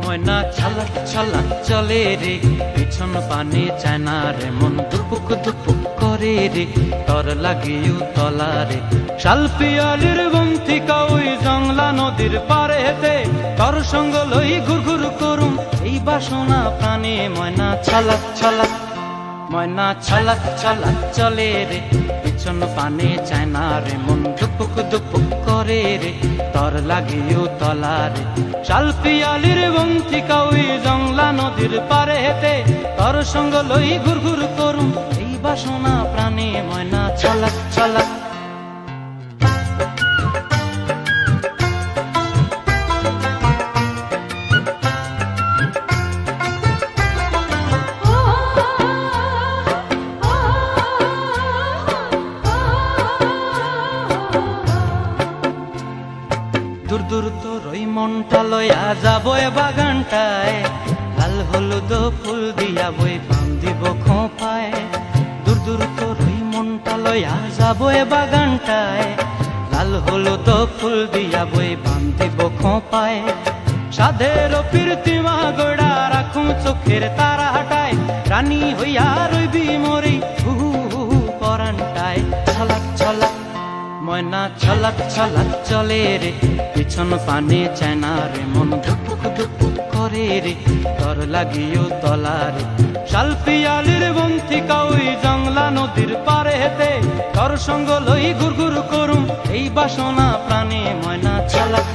ময়না ছলক ছলক চলে রে, পিছন পানে চায় না রে, মন দুপুক দুপুক করে রে, তর লাগিও তলা রে। শাল পিয়ালির বন্থিকা ওই জংলা নদীর পারে হেতে, তর সঙ্গ লই ঘুর ঘুর করুম এই বাসনা প্রাণে। ময়না ছলক ছলক, ময়না ছলক ছলক চলে রে, পিছন পানে চায় না রে, মন দুপুক দুপুক করে রে, তর লাগিও তলা রে। শাল পিয়ালির বন্থিকা ওই জংলা নদীর পারে হেতে, তর সঙ্গ লই ঘুর ঘুর করুম এই বাসনা প্রাণে। ময়না ছলক ছলক। দূর দূর তোর ওই মনটা লইয়া যাবো এ বাগানটায়, লাল হলুদ ফুল দিয়া বই বান্ধিব খোঁপায়। দূর দূর তোর ওই মনটা লইয়া যাবো এ বাগানটায়, লাল হলুদ ফুল দিয়া বই বান্ধিব খোঁপায়। সাধের প্রীতিমা গোড়া রাখুম চোখের তারা হাটায়, রানী হইয়া রইবি মরি হু হু পরানটায়। ছলক ছলক, ময়না ছলক ছলক চলে রে, পিছন পানে চায় না রে, মন ধুপুক ধুপুক করে রে, তর লাগিও তলা রে। শাল পিয়ালির বন্থিকা ওই জংলা নদীর পারে হেতে, তর সঙ্গ লই ঘুর ঘুর করুম এই বাসনা প্রাণে। ময়না ছলক